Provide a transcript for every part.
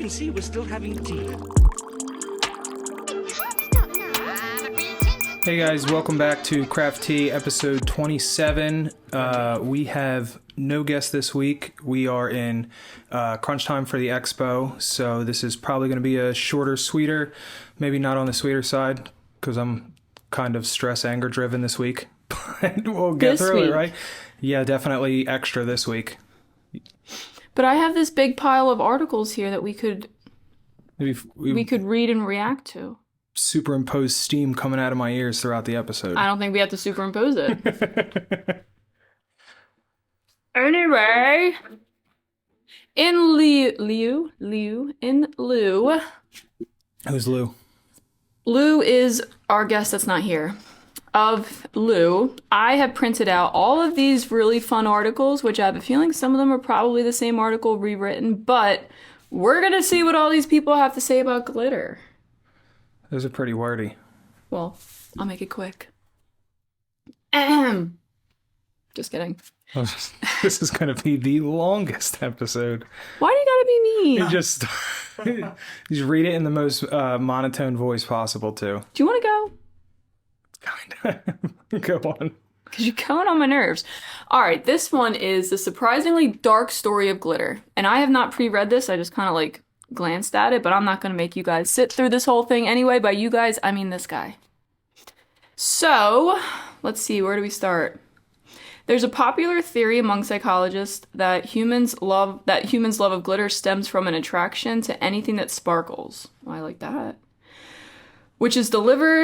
can see we're still having tea. Hey guys, welcome back to Craft Tea episode 27. We have no guest this week. We are in crunch time for the expo, so this is probably going to be a shorter, sweeter, maybe not on the sweeter side, because I'm kind of stress, anger driven this week. But we'll get through it, right? Yeah, definitely extra this week. But I have this big pile of articles here that we could read and react to. Superimpose steam coming out of my ears throughout the episode. I don't think we have to superimpose it. Anyway, in lieu. Who's Lou? Lou is our guest that's not here. Of Lou, I have printed out all of these really fun articles, which I have a feeling some of them are probably the same article rewritten, but we're going to see what all these people have to say about glitter. Those are pretty wordy. Well, I'll make it quick. Ahem. Just kidding. This is going to be the longest episode. Why do you gotta be mean? You just read it in the most monotone voice possible, too. Do you want to go? Kind of. Go on. Because you're going on my nerves. All right, this one is the surprisingly dark story of glitter. And I have not pre-read this. I just kind of glanced at it, but I'm not going to make you guys sit through this whole thing anyway. By you guys, I mean this guy. So, let's see, where do we start? There's a popular theory among psychologists that humans' love of glitter stems from an attraction to anything that sparkles. Well, I like that. Which is derived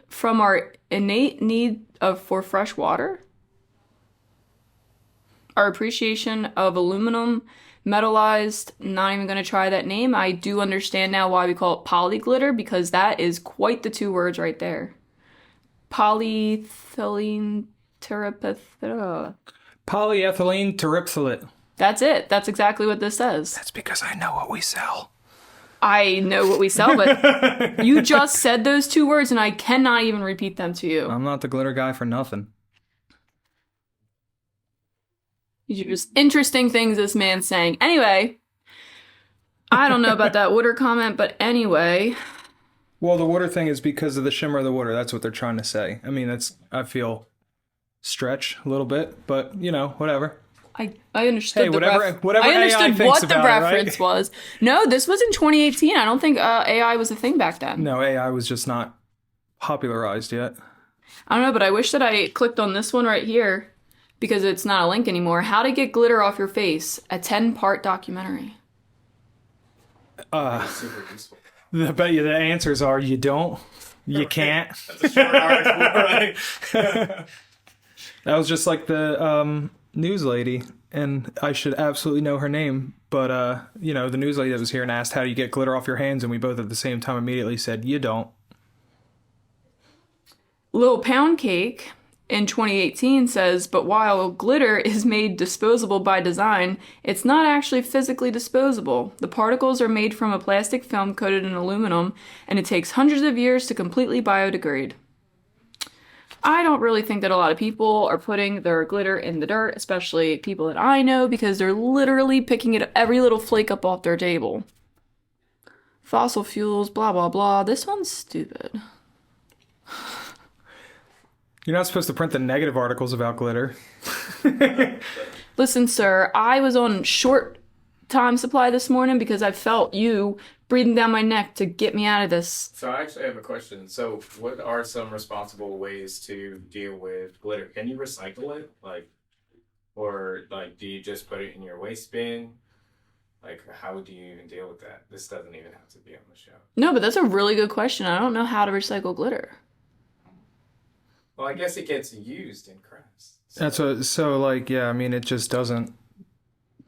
from our innate need for fresh water. Our appreciation of aluminum, metallized, not even going to try that name. I do understand now why we call it polyglitter, because that is quite the two words right there. Polyethylene terephthalate. Polyethylene terephthalate. That's it. That's exactly what this says. That's because I know what we sell. I know what we sell, but you just said those two words and I cannot even repeat them to you. I'm not the glitter guy for nothing. These are just interesting things this man's saying. Anyway, I don't know about that water comment, but anyway. Well, the water thing is because of the shimmer of the water. That's what they're trying to say. I mean, I feel stretch a little bit, but, whatever. I understood whatever I understood AI what the reference right? was. No, this was in 2018. I don't think AI was a thing back then. No, AI was just not popularized yet. I don't know, but I wish that I clicked on this one right here because it's not a link anymore. How to Get Glitter Off Your Face, a 10-part documentary. Super useful. I bet you the answers are you don't, you can't. That's a short article, right? That was just like the news lady, and I should absolutely know her name, but the news lady that was here and asked how do you get glitter off your hands, and we both at the same time immediately said you don't. Lil Pound Cake in 2018 says, but while glitter is made disposable by design, it's not actually physically disposable. The particles are made from a plastic film coated in aluminum, and it takes hundreds of years to completely biodegrade. I don't really think that a lot of people are putting their glitter in the dirt, especially people that I know, because they're literally picking it every little flake up off their table. Fossil fuels, blah, blah, blah. This one's stupid. You're not supposed to print the negative articles about glitter. Listen, sir, I was on short time supply this morning because I felt you breathing down my neck to get me out of this. So I actually have a question. So what are some responsible ways to deal with glitter? Can you recycle it? Or do you just put it in your waste bin? How do you even deal with that? This doesn't even have to be on the show. No, but that's a really good question. I don't know how to recycle glitter. Well, I guess it gets used in crafts. It just doesn't.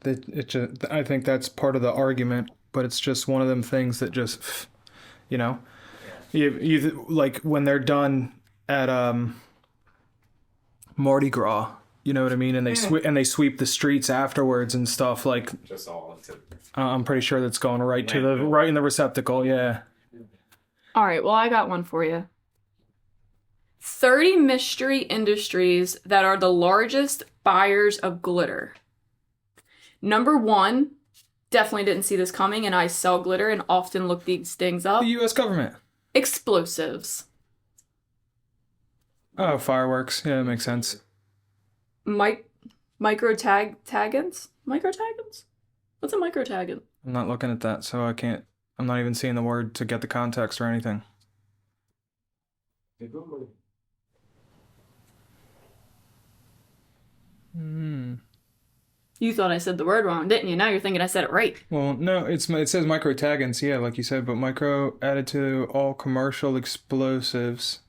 I think that's part of the argument, but it's just one of them things that just, you when they're done at Mardi Gras, you know what I mean, and they sweep the streets afterwards and stuff just all into. I'm pretty sure that's going right in the receptacle. Yeah. All right. Well, I got one for you. 30 mystery industries that are the largest buyers of glitter. Number 1, definitely didn't see this coming, and I sell glitter and often look these things up. The U.S. government. Explosives. Oh, fireworks. Yeah, that makes sense. Micro-taggants? Micro-taggants? What's a micro-taggant? I'm not looking at that, so I can't. I'm not even seeing the word to get the context or anything. You thought I said the word wrong, didn't you? Now you're thinking I said it right. Well, no, it says micro-taggants, yeah, like you said, but micro added to all commercial explosives.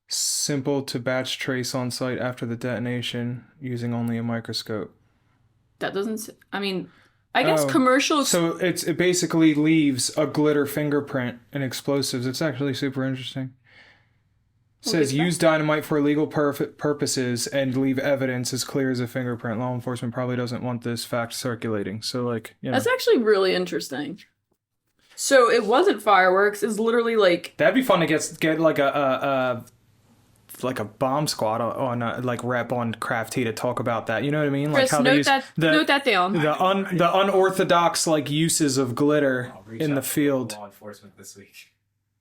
Simple to batch trace on site after the detonation using only a microscope. That doesn't... I guess commercial... So it basically leaves a glitter fingerprint in explosives. It's actually super interesting. It says use dynamite for illegal purposes and leave evidence as clear as a fingerprint. Law enforcement probably doesn't want this fact circulating. So like, you know. That's actually really interesting. So it wasn't fireworks. It's literally like... That'd be fun to get like a bomb squad on like rep on Craft Tea to talk about that. You know what I mean? Like Chris, how they use note that down. The unorthodox like uses of glitter in the field. Law enforcement this week.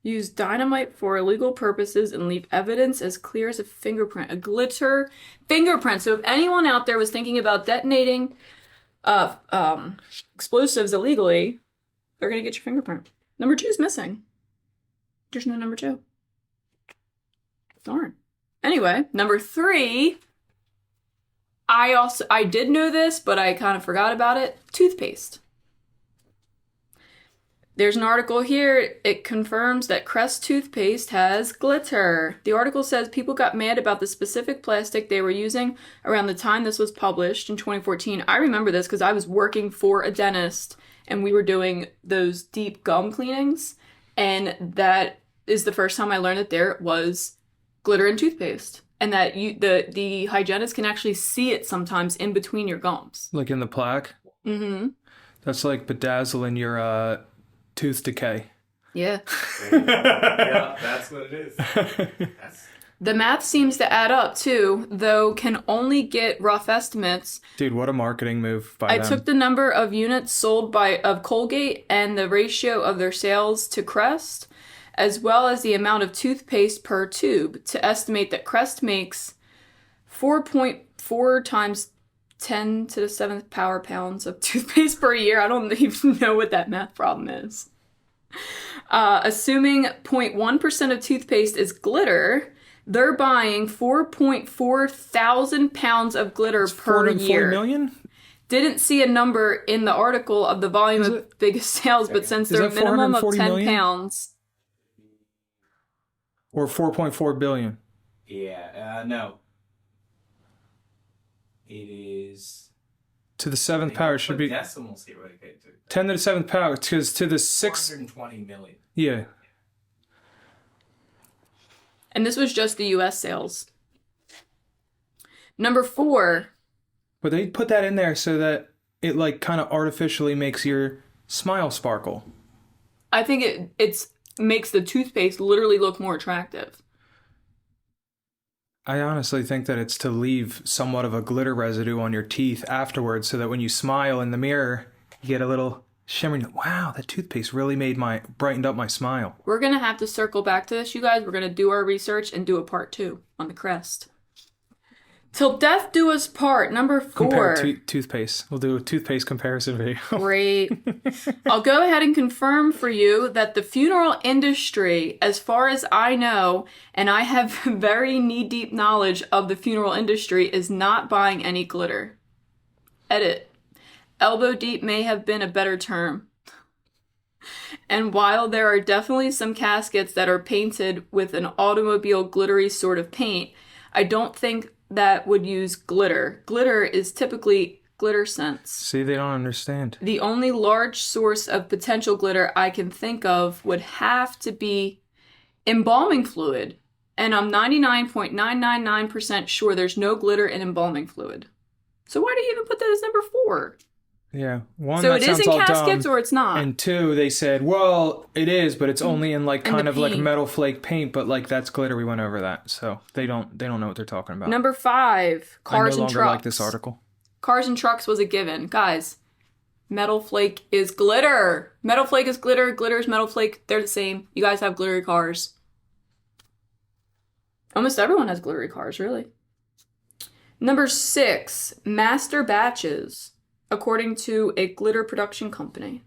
Use dynamite for illegal purposes and leave evidence as clear as a fingerprint. A glitter fingerprint. So if anyone out there was thinking about detonating explosives illegally, they're going to get your fingerprint. Number 2 is missing. There's no number 2. Darn. Anyway, number 3, I did know this, but I kind of forgot about it. Toothpaste. There's an article here. It confirms that Crest toothpaste has glitter. The article says people got mad about the specific plastic they were using around the time this was published in 2014. I remember this because I was working for a dentist and we were doing those deep gum cleanings. And that is the first time I learned that there was glitter in toothpaste. And that the hygienist can actually see it sometimes in between your gums. Like in the plaque? Mm-hmm. That's like bedazzling your tooth decay. Yeah. Yeah, that's what it is. The math seems to add up too, though can only get rough estimates. Dude, what a marketing move by them. I took the number of units sold of Colgate and the ratio of their sales to Crest, as well as the amount of toothpaste per tube, to estimate that Crest makes 4.4 times 10 to the 7th power pounds of toothpaste per year. I don't even know what that math problem is. Assuming 0.1% of toothpaste is glitter, they're buying 4.4 thousand pounds of glitter per year. 440 million? Didn't see a number in the article of the volume of biggest sales, but since they're a minimum of 10 pounds... Or 4.4 billion? Yeah, no. It is... To the 7th power should be... decimals here. 10 to the 7th power, because to the 6th... 420 million. Yeah. And this was just the U.S. sales. Number 4. But they put that in there so that it like kind of artificially makes your smile sparkle. I think it makes the toothpaste literally look more attractive. I honestly think that it's to leave somewhat of a glitter residue on your teeth afterwards so that when you smile in the mirror, you get a little shimmering. Wow, that toothpaste really brightened up my smile. We're going to have to circle back to this, you guys. We're going to do our research and do a part 2 on the Crest. Till death do us part, number 4. Compare toothpaste. We'll do a toothpaste comparison video. Great. I'll go ahead and confirm for you that the funeral industry, as far as I know, and I have very knee-deep knowledge of the funeral industry, is not buying any glitter. Edit. Elbow deep may have been a better term. And while there are definitely some caskets that are painted with an automobile glittery sort of paint, I don't think that would use glitter. Glitter is typically glitter scents. See, they don't understand. The only large source of potential glitter I can think of would have to be embalming fluid. And I'm 99.999% sure there's no glitter in embalming fluid. So why do you even put that as number 4? Yeah. One, so that it is sounds in all caskets dumb. Or it's not? And 2, they said, well, it is, but it's only in like kind of like paint. metal flake paint, but like that's glitter. We went over that. So they don't know what they're talking about. Number 5, cars I no and longer trucks. like this article. Cars and trucks was a given. Guys, metal flake is glitter. Metal flake is glitter. Glitter is metal flake. They're the same. You guys have glittery cars. Almost everyone has glittery cars, really. Number 6, master batches, according to a glitter production company.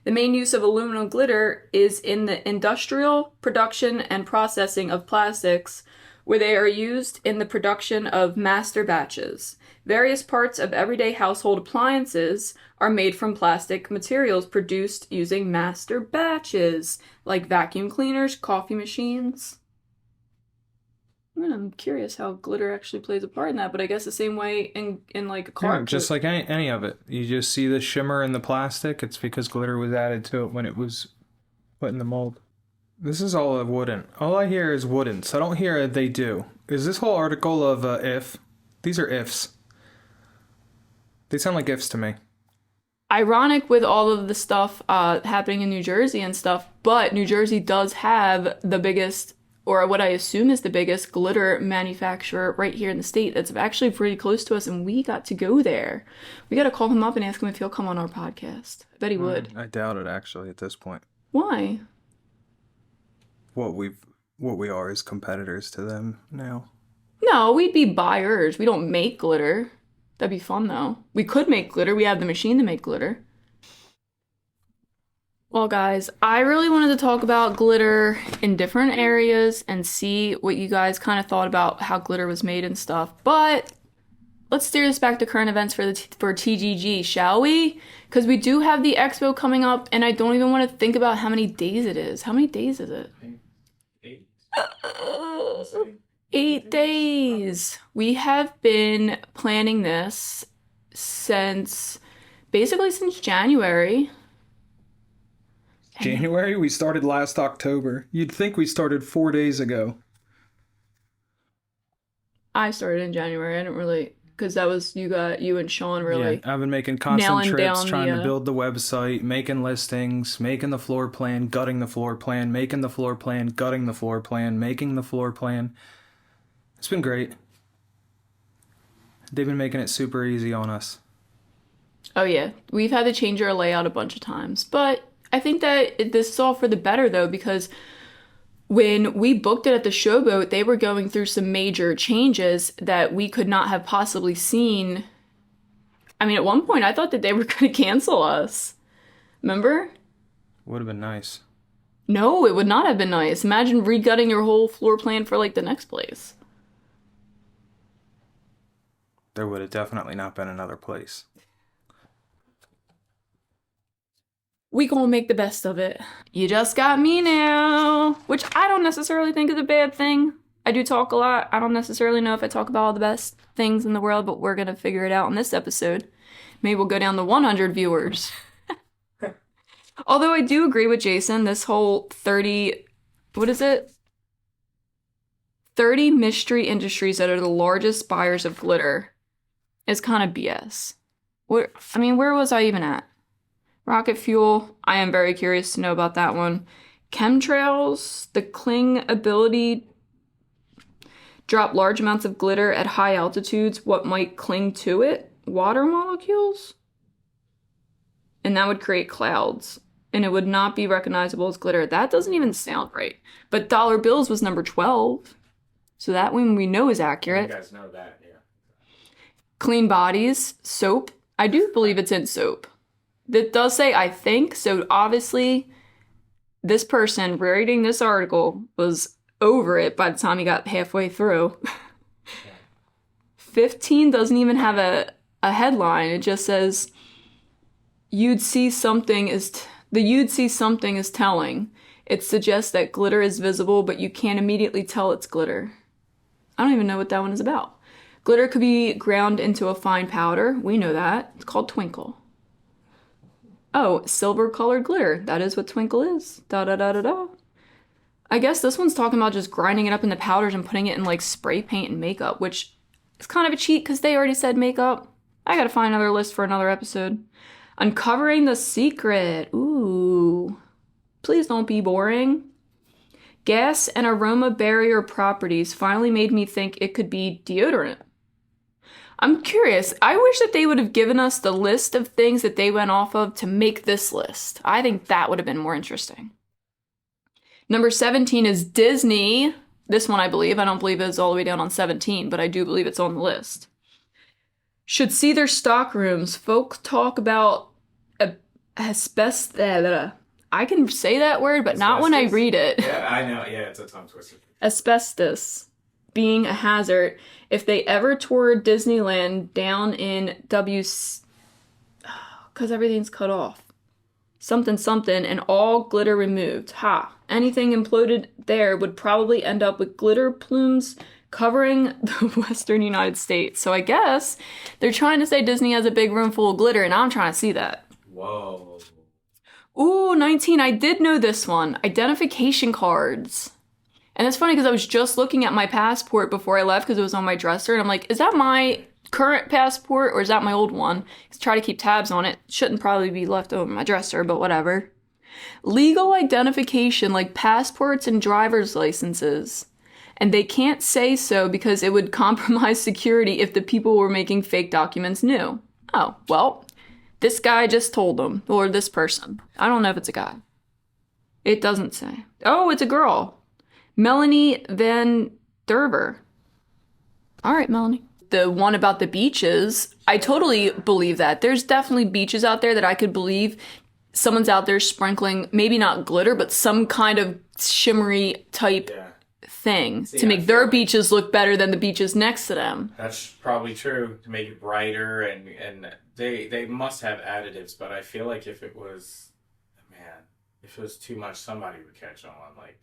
The main use of aluminum glitter is in the industrial production and processing of plastics, where they are used in the production of master batches. Various parts of everyday household appliances are made from plastic materials produced using master batches, like vacuum cleaners, coffee machines. I'm curious how glitter actually plays a part in that, but I guess the same way in like a car. Yeah, just like any of it. You just see the shimmer in the plastic. It's because glitter was added to it when it was put in the mold. This is all wooden. All I hear is wooden, so I don't hear they do. Is this whole article of if? These are ifs. They sound like ifs to me. Ironic with all of the stuff happening in New Jersey and stuff, but New Jersey does have the biggest, or what I assume is the biggest, glitter manufacturer right here in the state that's actually pretty close to us, and we got to go there. We got to call him up and ask him if he'll come on our podcast. I bet he would. I doubt it, actually, at this point. Why? What we are is competitors to them now. No, we'd be buyers. We don't make glitter. That'd be fun, though. We could make glitter. We have the machine to make glitter. Well, guys, I really wanted to talk about glitter in different areas and see what you guys kind of thought about how glitter was made and stuff. But let's steer this back to current events for TGG, shall we? Because we do have the expo coming up, and I don't even want to think about how many days it is. How many days is it? 8. 8 days. We have been planning this basically since January. January? We started last October. You'd think we started 4 days ago. I started in January. I didn't really, because that was you and Sean really. Yeah, I've been making constant nailing trips, down trying to build the website, making listings, making the floor plan, gutting the floor plan, making the floor plan, gutting the floor plan, making the floor plan. It's been great. They've been making it super easy on us. Oh yeah, we've had to change our layout a bunch of times, but I think that this is all for the better though, because when we booked it at the Showboat, they were going through some major changes that we could not have possibly seen. I mean, at one point I thought that they were going to cancel us. Remember? Would have been nice. No, it would not have been nice. Imagine regutting your whole floor plan for like the next place. There would have definitely not been another place. We gonna make the best of it. You just got me now, which I don't necessarily think is a bad thing. I do talk a lot. I don't necessarily know if I talk about all the best things in the world, but we're gonna figure it out in this episode. Maybe we'll go down to 100 viewers. Although I do agree with Jason, this whole 30 mystery industries that are the largest buyers of glitter is kind of BS. Where was I even at? Rocket fuel, I am very curious to know about that one. Chemtrails, the cling ability, drop large amounts of glitter at high altitudes. What might cling to it? Water molecules? And that would create clouds. And it would not be recognizable as glitter. That doesn't even sound right. But dollar bills was number 12. So that one we know is accurate. You guys know that, yeah. Clean bodies, soap. I do believe it's in soap. That does say, I think, so obviously this person reading this article was over it by the time he got halfway through. 15 doesn't even have a headline. It just says, you'd see something is telling. It suggests that glitter is visible, but you can't immediately tell it's glitter. I don't even know what that one is about. Glitter could be ground into a fine powder. We know that. It's called twinkle. Oh, silver-colored glitter. That is what twinkle is. Da-da-da-da-da. I guess this one's talking about just grinding it up into powders and putting it in, like, spray paint and makeup, which is kind of a cheat because they already said makeup. I gotta find another list for another episode. Uncovering the secret. Ooh. Please don't be boring. Gas and aroma barrier properties finally made me think it could be deodorant. I'm curious. I wish that they would have given us the list of things that they went off of to make this list. I think that would have been more interesting. Number 17 is Disney. This one I believe. I don't believe it's all the way down on 17, but I do believe it's on the list. Should see their stock rooms. Folk talk about asbestos. I can say that word, but not when I read it. Yeah, I know. Yeah, it's a tongue twister. Asbestos being a hazard. If they ever toured Disneyland down in because everything's cut off. Something, and all glitter removed. Ha. Anything imploded there would probably end up with glitter plumes covering the western United States. So I guess they're trying to say Disney has a big room full of glitter, and I'm trying to see that. Whoa. Ooh, 19. I did know this one. Identification cards. And it's funny because I was just looking at my passport before I left because it was on my dresser, and I'm like, is that my current passport or is that my old one? Try to keep tabs on it. Shouldn't probably be left over my dresser, but whatever. Legal identification like passports and driver's licenses. And they can't say so because it would compromise security if the people were making fake documents knew. Oh, well, this guy just told them, or this person. I don't know if it's a guy. It doesn't say. Oh, it's a girl. Melanie Van Derver. All right, Melanie. The one about the beaches, I totally believe that. There's definitely beaches out there that I could believe someone's out there sprinkling, maybe not glitter, but some kind of shimmery type thing to make their beaches look better than the beaches next to them. That's probably true, to make it brighter, and they must have additives, but I feel like if it was too much, somebody would catch on, like.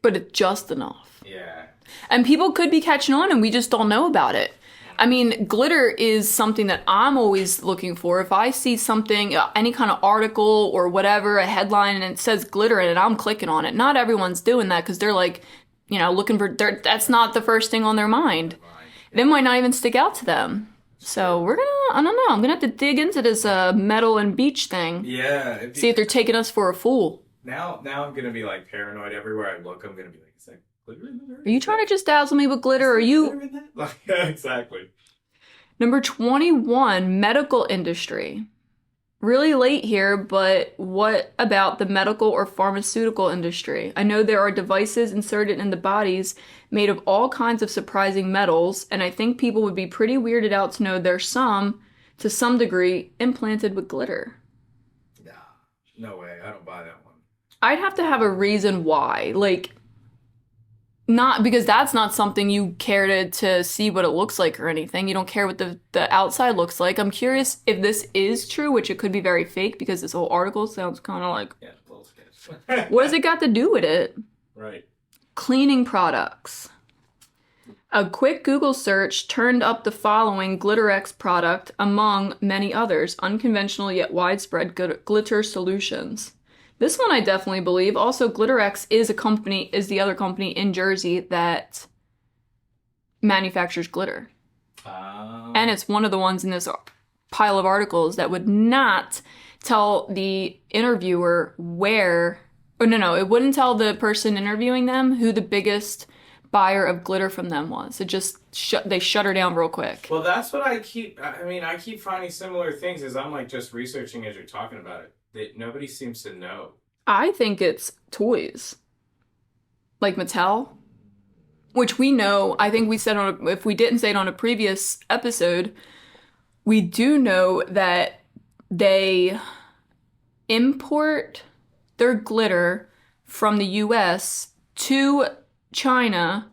But it's just enough. Yeah. And people could be catching on and we just don't know about it. I mean, glitter is something that I'm always looking for. If I see something, any kind of article or whatever, a headline, and it says glitter in it, I'm clicking on it. Not everyone's doing that because they're like, looking for, that's not the first thing on their mind. They might not even stick out to them. So I don't know, I'm gonna have to dig into this metal and beach thing. Yeah. See if they're taking us for a fool. Now I'm gonna be like paranoid everywhere I look. I'm gonna be like, is that glitter in there? Are you trying to just dazzle me with glitter? Or are you? Yeah, exactly. Number 21, medical industry. Really late here, but what about the medical or pharmaceutical industry? I know there are devices inserted in the bodies made of all kinds of surprising metals, and I think people would be pretty weirded out to know there's some, to some degree, implanted with glitter. Nah, no way. I don't buy that one. I'd have to have a reason why. Like, not because that's not something you care to see what it looks like or anything. You don't care what the outside looks like. I'm curious if this is true, which it could be very fake because this whole article sounds kind of like... Yeah, a little sketch. What has it got to do with it? Right. Cleaning products. A quick Google search turned up the following GlitterX product among many others, unconventional yet widespread glitter solutions. This one I definitely believe. Also, GlitterX is the other company in Jersey that manufactures glitter. And it's one of the ones in this pile of articles that would not tell the interviewer it wouldn't tell the person interviewing them who the biggest buyer of glitter from them was. It just they shut her down real quick. Well, that's what I keep finding similar things as I'm like just researching as you're talking about it. That nobody seems to know. I think it's toys. Like Mattel. Which we know, I think we said if we didn't say it on a previous episode, we do know that they import their glitter from the US to China.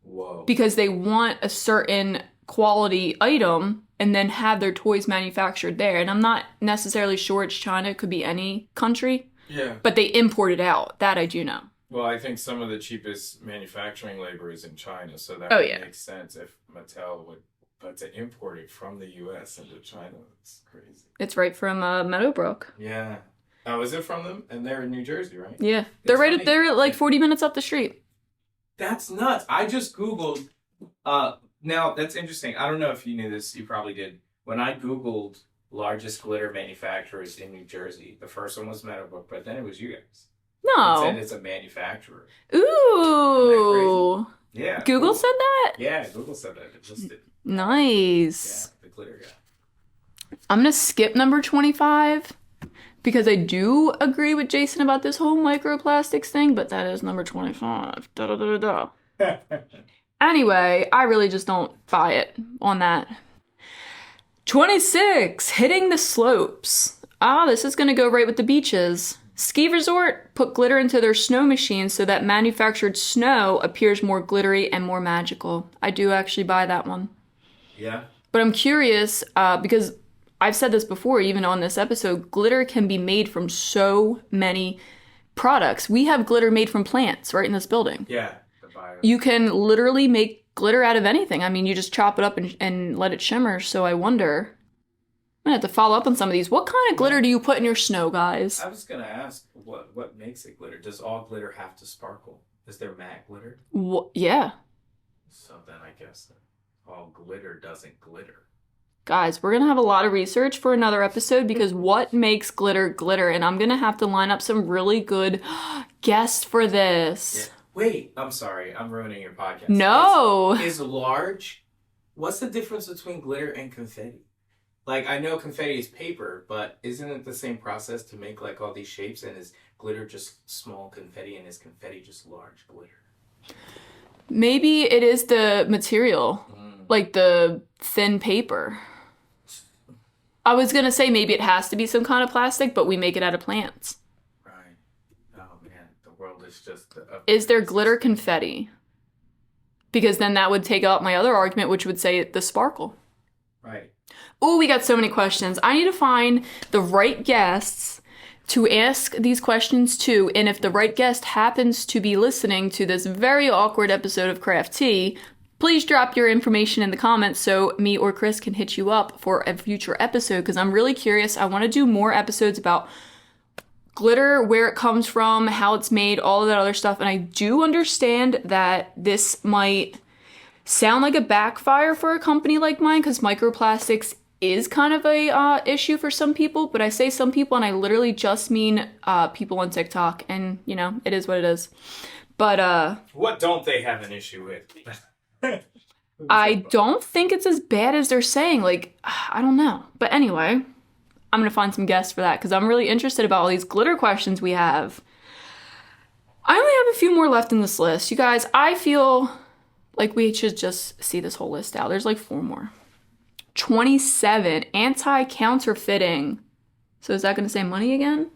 Whoa. Because they want a certain quality item and then have their toys manufactured there. And I'm not necessarily sure it's China. It could be any country. Yeah. But they import it out. That I do know. Well, I think some of the cheapest manufacturing labor is in China, so that makes sense if Mattel would, but to import it from the U.S. into China, it's crazy. It's right from Meadowbrook. Yeah. Oh, is it from them? And they're in New Jersey, right? Yeah. They're like 40 minutes up the street. That's nuts. I just Googled, now that's interesting. I don't know if you knew this, you probably did. When I Googled largest glitter manufacturers in New Jersey, the first one was Meadowbrook, but then it was you guys. No. It said it's a manufacturer. Ooh. Yeah. Google said that? Yeah, Google said that. It just did. Nice. Yeah, the glitter guy. I'm going to skip number 25 because I do agree with Jason about this whole microplastics thing, but that is number 25. Da, da, da, da, da. Anyway, I really just don't buy it on that. 26, hitting the slopes. This is going to go right with the beaches. Ski resort put glitter into their snow machines so that manufactured snow appears more glittery and more magical. I do actually buy that one. Yeah. But I'm curious because I've said this before, even on this episode, glitter can be made from so many products. We have glitter made from plants right in this building. Yeah. The bio. You can literally make glitter out of anything. I mean, you just chop it up and let it shimmer. So I wonder, I'm going to have to follow up on some of these. What kind of glitter do you put in your snow, guys? I was going to ask, what makes it glitter? Does all glitter have to sparkle? Is there matte glitter? Yeah. So then I guess all glitter doesn't glitter. Guys, we're going to have a lot of research for another episode because what makes glitter glitter? And I'm going to have to line up some really good guests for this. Yeah. Wait, I'm sorry. I'm ruining your podcast. No. Is large? What's the difference between glitter and confetti? Like, I know confetti is paper, but isn't it the same process to make, like, all these shapes? And is glitter just small confetti, and is confetti just large glitter? Maybe it is the material, like the thin paper. I was going to say maybe it has to be some kind of plastic, but we make it out of plants. Right. Oh, man. The world is just... Is there glitter confetti? Because then that would take out my other argument, which would say the sparkle. Right. Oh, we got so many questions. I need to find the right guests to ask these questions to, and if the right guest happens to be listening to this very awkward episode of Craft Tea, please drop your information in the comments so me or Chris can hit you up for a future episode, because I'm really curious. I want to do more episodes about glitter, where it comes from, how it's made, all of that other stuff, and I do understand that this might sound like a backfire for a company like mine, because microplastics is kind of a issue for some people, but I say some people and I literally just mean people on TikTok, and you know, it is what it is. But what don't they have an issue with? I don't think it's as bad as they're saying. Like, I don't know. But anyway, I'm gonna find some guests for that because I'm really interested about all these glitter questions we have. I only have a few more left in this list. You guys, I feel like we should just see this whole list out. There's like 4 more. 27, anti-counterfeiting. So is that going to say money again?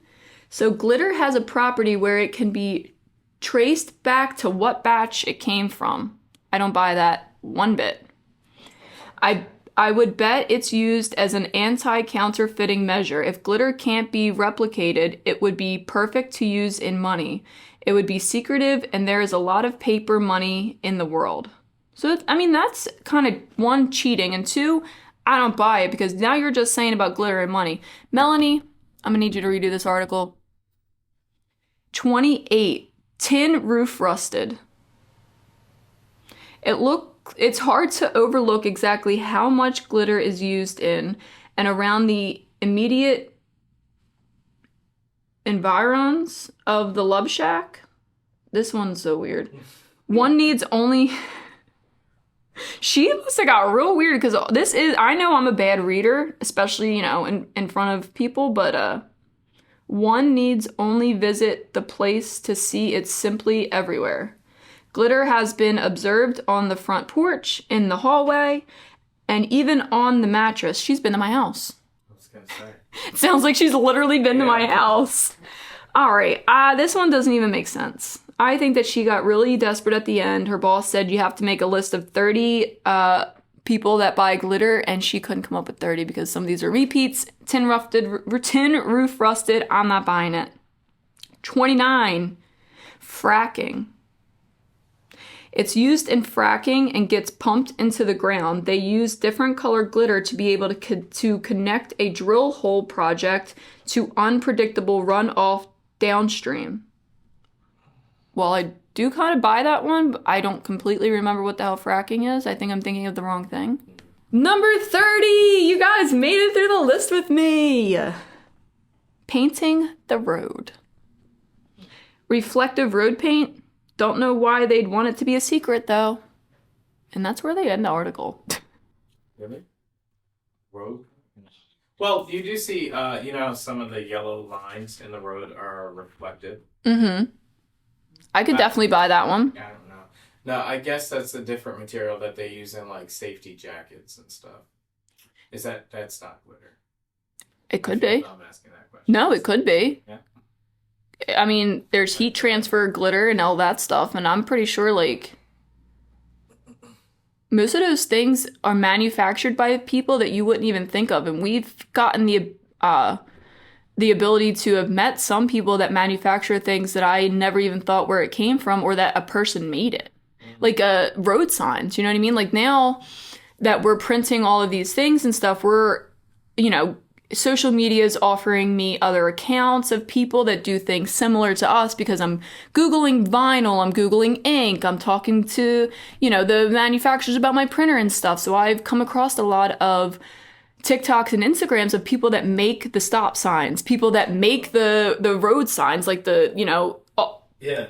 So glitter has a property where it can be traced back to what batch it came from. I don't buy that one bit. I would bet it's used as an anti-counterfeiting measure. If glitter can't be replicated, it would be perfect to use in money. It would be secretive, and there is a lot of paper money in the world. So, I mean, that's kind of 1, cheating, and 2, I don't buy it because now you're just saying about glitter and money. Melanie, I'm going to need you to redo this article. 28, tin roof rusted. It's hard to overlook exactly how much glitter is used in and around the immediate environs of the Love Shack. This one's so weird. One needs only... She must have got real weird because this is... I know I'm a bad reader, especially, you know, in front of people, but one needs only visit the place to see it's simply everywhere. Glitter has been observed on the front porch, in the hallway, and even on the mattress. She's been to my house. I was gonna say. It sounds like she's literally been to my house. All right, this one doesn't even make sense. I think that she got really desperate at the end. Her boss said you have to make a list of 30 people that buy glitter, and she couldn't come up with 30 because some of these are repeats. Tin roof rusted. I'm not buying it. 29, fracking. It's used in fracking and gets pumped into the ground. They use different colored glitter to be able to connect a drill hole project to unpredictable runoff downstream. Well, I do kind of buy that one, but I don't completely remember what the hell fracking is. I think I'm thinking of the wrong thing. Number 30! You guys made it through the list with me! Painting the road. Reflective road paint. Don't know why they'd want it to be a secret, though. And that's where they end the article. Really? Road? Well, you do see, some of the yellow lines in the road are reflective. Mm-hmm. I could definitely buy that one. I don't know. No, I guess that's a different material that they use in like safety jackets and stuff. That's not glitter? It could be. I'm asking that question. No, it could be. Yeah. I mean, there's heat transfer glitter and all that stuff, and I'm pretty sure, like, most of those things are manufactured by people that you wouldn't even think of, and we've gotten the ability to have met some people that manufacture things that I never even thought where it came from or that a person made it. Like road signs, you know what I mean? Like now that we're printing all of these things and stuff, social media is offering me other accounts of people that do things similar to us because I'm Googling vinyl, I'm Googling ink, I'm talking to, the manufacturers about my printer and stuff. So I've come across a lot of TikToks and Instagrams of people that make the stop signs, people that make the road signs, like Yeah.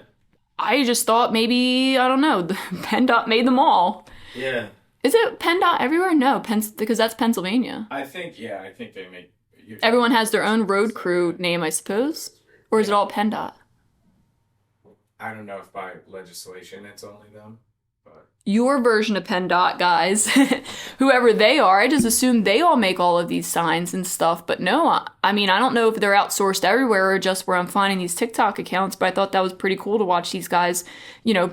I just thought maybe, I don't know, the PennDOT made them all. Yeah. Is it PennDOT everywhere? No, because that's Pennsylvania. I think they make... Everyone has their own road crew name, I suppose? Or is it all PennDOT? I don't know if by legislation it's only them, but... Your version of PennDOT, guys. Whoever they are, I just assume they all make all of these signs and stuff. But no, I mean, I don't know if they're outsourced everywhere or just where I'm finding these TikTok accounts, but I thought that was pretty cool to watch these guys,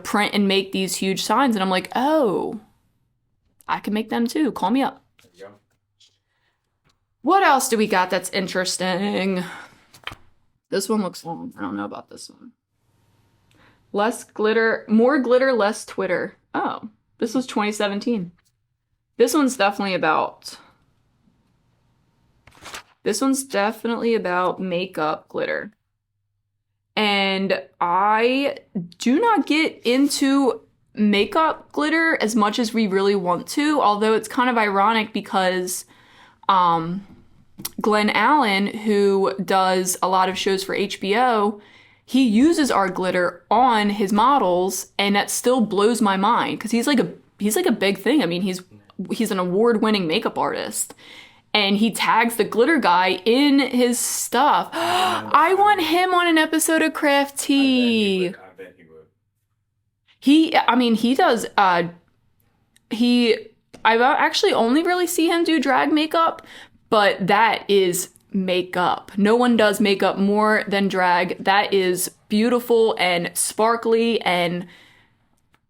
print and make these huge signs. And I'm like, oh, I can make them too. Call me up. There you go. What else do we got that's interesting? This one looks long. I don't know about this one. Less glitter, more glitter, less Twitter. Oh, this was 2017. This one's definitely about makeup glitter. And I do not get into makeup glitter as much as we really want to, although it's kind of ironic because Glenn Allen, who does a lot of shows for HBO, he uses our glitter on his models, and that still blows my mind because he's like a big thing. I mean, he's an award-winning makeup artist, and he tags the glitter guy in his stuff. I want him on an episode of Craft Tea. I bet he would. He does. I actually only really see him do drag makeup, but that is makeup. No one does makeup more than drag. That is beautiful and sparkly, and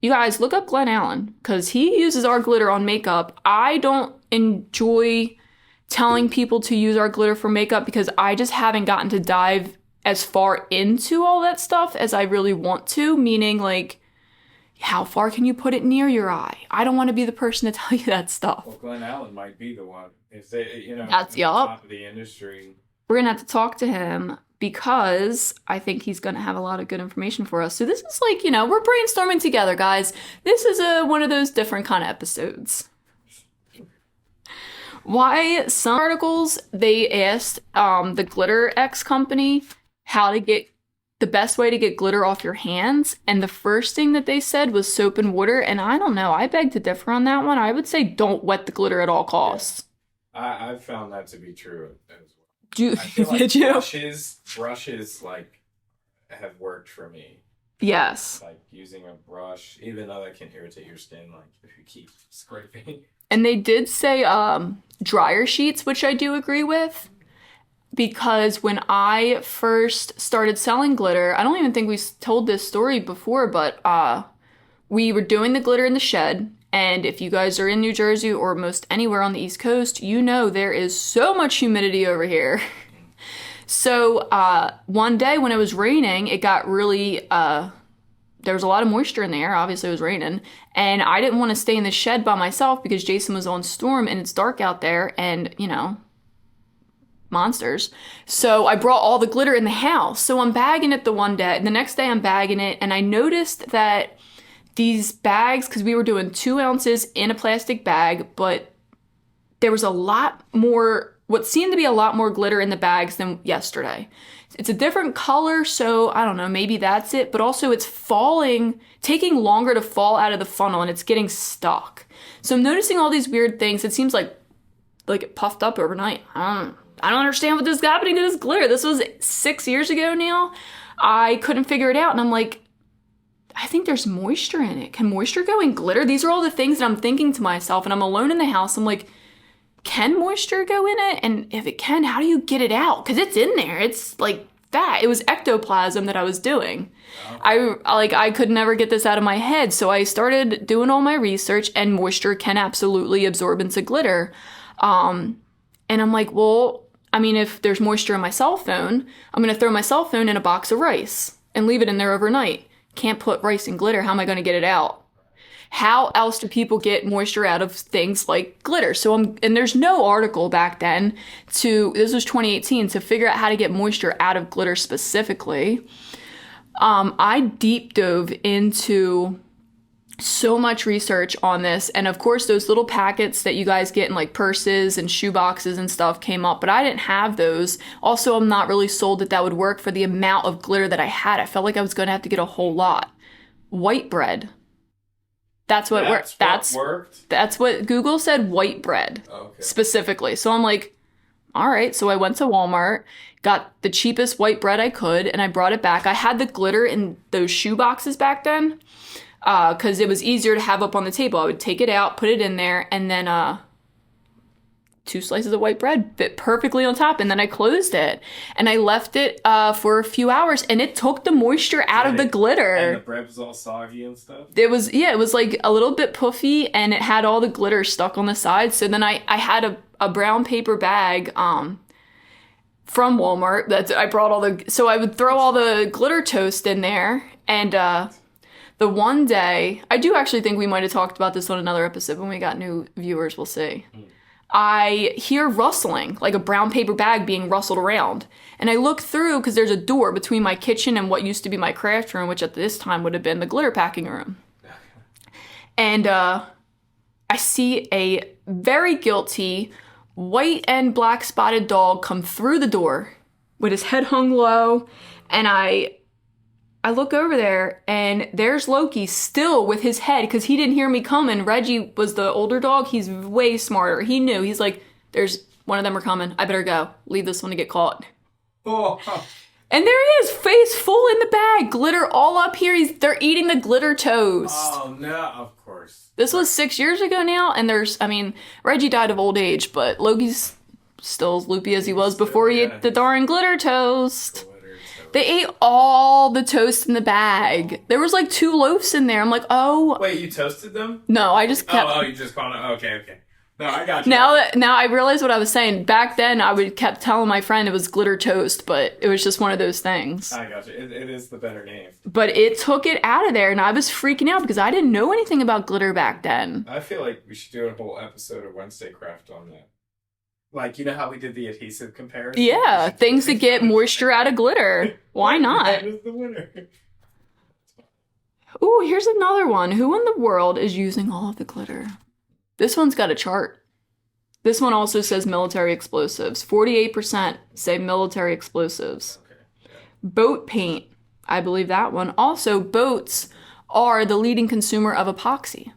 you guys look up Glenn Allen because he uses our glitter on makeup. I don't enjoy telling people to use our glitter for makeup because I just haven't gotten to dive as far into all that stuff as I really want to, meaning like how far can you put it near your eye? I don't want to be the person to tell you that stuff. Well, Glenn Allen might be the one. If they, that's at the yup. top of the industry. We're going to have to talk to him because I think he's going to have a lot of good information for us. So this is like, we're brainstorming together, guys. This is one of those different kind of episodes. Why some articles, they asked the Glitter X company how to get the best way to get glitter off your hands. And the first thing that they said was soap and water. And I don't know. I beg to differ on that one. I would say don't wet the glitter at all costs. Yeah. I've found that to be true as well. I feel like did you? Brushes like have worked for me. Yes. Like using a brush, even though that can irritate your skin, like if you keep scraping. And they did say dryer sheets, which I do agree with. Because when I first started selling glitter, I don't even think we told this story before, but we were doing the glitter in the shed. And if you guys are in New Jersey or most anywhere on the East Coast, there is so much humidity over here. So one day when it was raining, it got really, there was a lot of moisture in the air. Obviously it was raining. And I didn't want to stay in the shed by myself because Jason was on storm and it's dark out there and, monsters. So I brought all the glitter in the house. So I'm bagging it the one day. The next day I'm bagging it and I noticed that these bags, because we were doing 2 ounces in a plastic bag, but there was a lot more, what seemed to be a lot more glitter in the bags than yesterday. It's a different color, so I don't know, maybe that's it. But also it's taking longer to fall out of the funnel, and it's getting stuck. So I'm noticing all these weird things. It seems like it puffed up overnight. I don't understand what is happening to this glitter. This was 6 years ago now. I couldn't figure it out, and I'm like, I think there's moisture in it. Can moisture go in glitter? These are all the things that I'm thinking to myself, and I'm alone in the house. I'm like, can moisture go in it? And if it can, how do you get it out? Because it's in there. It's like that. It was ectoplasm that I was doing. I could never get this out of my head. So I started doing all my research, and moisture can absolutely absorb into glitter. And I'm like, well, I mean, if there's moisture in my cell phone, I'm going to throw my cell phone in a box of rice and leave it in there overnight. Can't put rice in glitter. How am I going to get it out? How else do people get moisture out of things like glitter? And there's no article back then this was 2018, to figure out how to get moisture out of glitter specifically. I deep dove into so much research on this. And of course, those little packets that you guys get in like purses and shoe boxes and stuff came up, but I didn't have those. Also, I'm not really sold that would work for the amount of glitter that I had. I felt like I was going to have to get a whole lot. White bread. That's what worked. That's what Google said, white bread, specifically. So I'm like, all right. So I went to Walmart, got the cheapest white bread I could, and I brought it back. I had the glitter in those shoe boxes back then because it was easier to have up on the table. I would take it out, put it in there, and then 2 slices of white bread fit perfectly on top, and then I closed it and I left it for a few hours, and it took the moisture out of the glitter. And the bread was all soggy and stuff? It was like a little bit puffy, and it had all the glitter stuck on the side. So then I had a brown paper bag from Walmart that I brought so I would throw all the glitter toast in there. And the one day, I do actually think we might have talked about this on another episode when we got new viewers, we'll see. I hear rustling, like a brown paper bag being rustled around. And I look through because there's a door between my kitchen and what used to be my craft room, which at this time would have been the glitter packing room. And I see a very guilty white and black spotted dog come through the door with his head hung low. And I look over there, and there's Loki still with his head, because he didn't hear me coming. Reggie was the older dog. He's way smarter. He knew. He's like, there's one of them are coming. I better go. Leave this one to get caught. Oh. And there he is, face full in the bag. Glitter all up here. They're eating the glitter toast. Oh, no, of course. This was 6 years ago now, and Reggie died of old age, but Loki's still as loopy as he was before he ate the darn glitter toast. They ate all the toast in the bag. There was like 2 loaves in there. I'm like, oh. Wait, you toasted them? No, I just kept. Oh, you just called it. Okay. No, I got you. Now I realize what I was saying. Back then, kept telling my friend it was glitter toast, but it was just one of those things. I got you. It is the better name. But it took it out of there, and I was freaking out because I didn't know anything about glitter back then. I feel like we should do a whole episode of Wednesday Craft on that. Like, you know how we did the adhesive comparison? Yeah, things that get moisture out of glitter. Why not? That is the winner. Ooh, here's another one. Who in the world is using all of the glitter? This one's got a chart. This one also says military explosives. 48% say military explosives. Okay. Yeah. Boat paint. I believe that one. Also, boats are the leading consumer of epoxy.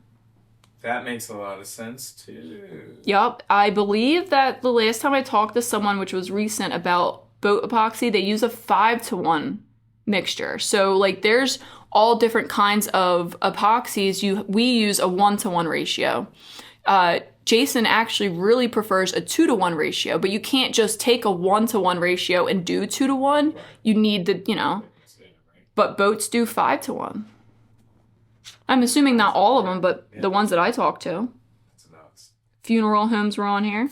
That makes a lot of sense, too. Yup. I believe that the last time I talked to someone, which was recent, about boat epoxy, they use a 5-to-1 mixture. So, like, there's all different kinds of epoxies. We use a 1-to-1 ratio. Jason actually really prefers a 2-to-1 ratio, but you can't just take a 1-to-1 ratio and do 2-to-1. Right. You need but boats do 5-to-1. I'm assuming not all of them, but the ones that I talked to. That's nuts. Funeral homes were on here.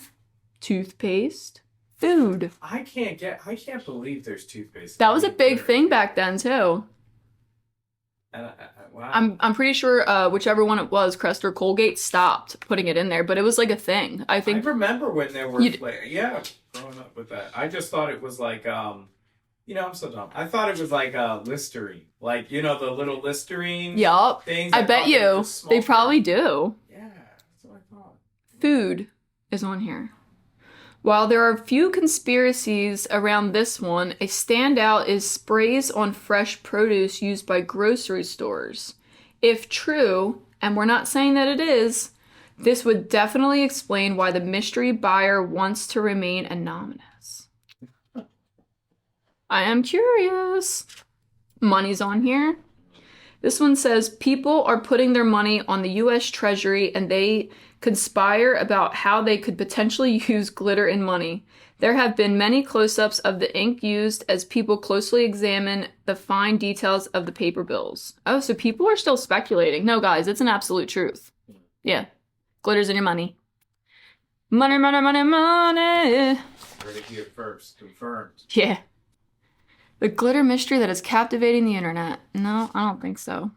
Toothpaste. Food. I can't believe there's toothpaste. That was a big thing back then, too. Wow. I'm pretty sure whichever one it was, Crest or Colgate, stopped putting it in there, but it was like a thing. I remember when they were growing up with that. I just thought it was like I'm so dumb. I thought it was like Listerine. Like, the little Listerine things. I bet you. They probably do. Yeah, that's what I thought. Food is on here. While there are few conspiracies around this one, a standout is sprays on fresh produce used by grocery stores. If true, and we're not saying that it is, this would definitely explain why the mystery buyer wants to remain anonymous. I am curious. Money's on here. This one says people are putting their money on the U.S. Treasury and they conspire about how they could potentially use glitter in money. There have been many close-ups of the ink used as people closely examine the fine details of the paper bills. Oh, so people are still speculating. No, guys, it's an absolute truth. Yeah. Glitter's in your money. Money, money, money, money. Heard it here first. Confirmed. Yeah. The glitter mystery that is captivating the internet. No, I don't think so.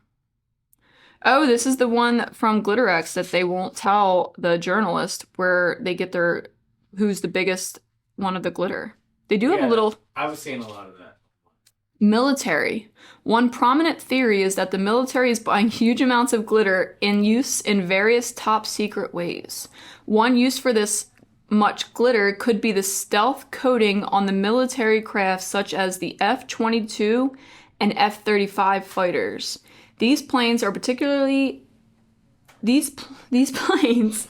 Oh, this is the one from GlitterX that they won't tell the journalist where they get their who's the biggest one of the glitter. They do have a little I was seeing a lot of that. military. One prominent theory is that the military is buying huge amounts of glitter in use in various top secret ways. One use for this much glitter could be the stealth coating on the military crafts such as the F-22 and F-35 fighters. These planes are particularly these planes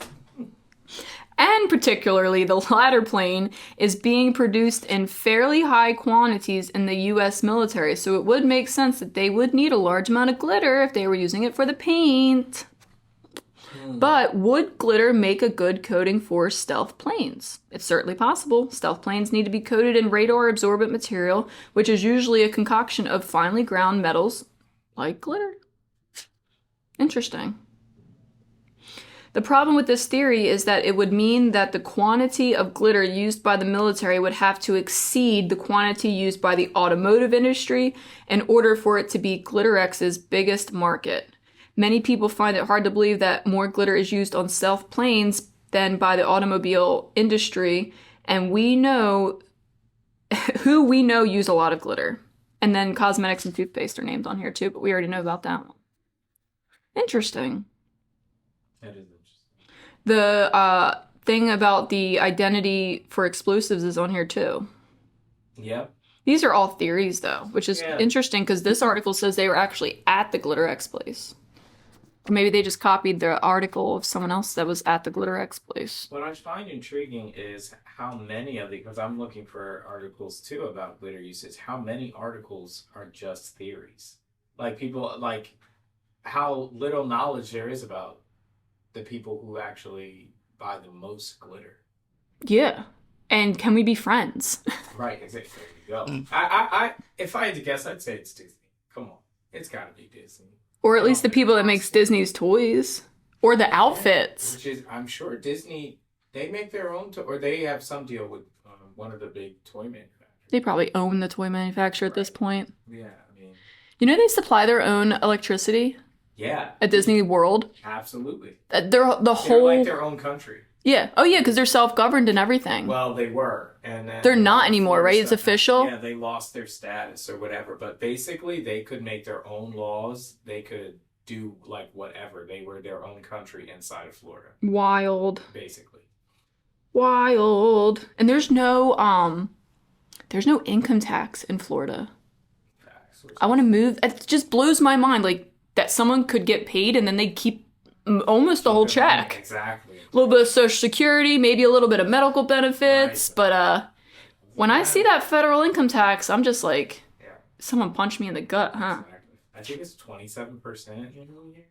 and particularly the latter plane is being produced in fairly high quantities in the US military, so it would make sense that they would need a large amount of glitter if they were using it for the paint. But would glitter make a good coating for stealth planes? It's certainly possible. Stealth planes need to be coated in radar-absorbent material, which is usually a concoction of finely ground metals like glitter. Interesting. The problem with this theory is that it would mean that the quantity of glitter used by the military would have to exceed the quantity used by the automotive industry in order for it to be GlitterX's biggest market. Many people find it hard to believe that more glitter is used on stealth planes than by the automobile industry, and we know who we know use a lot of glitter. And then cosmetics and toothpaste are named on here too, but we already know about that one. Interesting. That is interesting. The thing about the identity for explosives is on here too. Yep. These are all theories though, which is interesting because this article says they were actually at the GlitterX place. Or maybe they just copied the article of someone else that was at the GlitterX place. What I find intriguing is how many of the, because I'm looking for articles too about glitter usage, how many articles are just theories? Like people, like how little knowledge there is about the people who actually buy the most glitter. Yeah. And can we be friends? Right, exactly. There you go. I if I had to guess, I'd say it's Disney. Come on. It's gotta be Disney. Or at least the people that makes Disney's toys. Or the outfits. Which is, I'm sure Disney, they make their own, or they have some deal with one of the big toy manufacturers. They probably own the toy manufacturer at this point. Yeah, I mean. You know they supply their own electricity? Yeah. At Disney World? Absolutely. They're whole... like their own country. Yeah. Oh yeah, because they're self-governed and everything. Well, they were. And then they're not anymore, right? It's official? Yeah, they lost their status or whatever. But basically, they could make their own laws. They could do, like, whatever. They were their own country inside of Florida. Wild. Basically. Wild. And there's no income tax in Florida. I want to move. It just blows my mind, like, that someone could get paid and then they keep almost the whole check. Exactly. A little bit of Social Security, maybe a little bit of medical benefits, right. But when I see that federal income tax, I'm just like, someone punched me in the gut, huh? Exactly. I think it's 27% annually,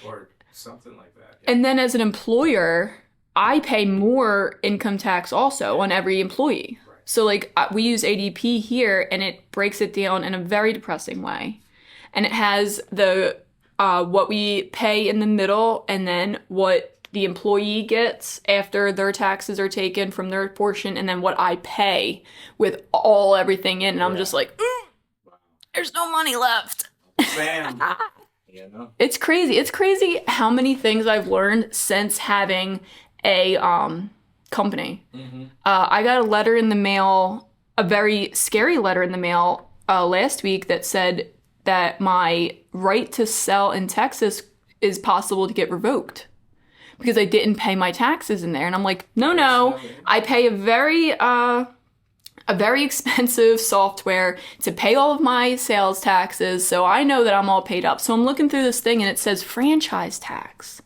or something like that. Yeah. And then as an employer, I pay more income tax also on every employee. Right. So like we use ADP here, and it breaks it down in a very depressing way, and it has the what we pay in the middle, and then what the employee gets after their taxes are taken from their portion, and then what I pay with everything in. And I'm just like, there's no money left. Bam. Yeah, no. It's crazy. It's crazy how many things I've learned since having a company. Mm-hmm. I got a letter in the mail, a very scary letter in the mail last week that said that my right to sell in Texas is possible to get revoked. because I didn't pay my taxes in there. And I'm like, no, I pay a very expensive software to pay all of my sales taxes, so I know that I'm all paid up. So I'm looking through this thing and it says franchise tax.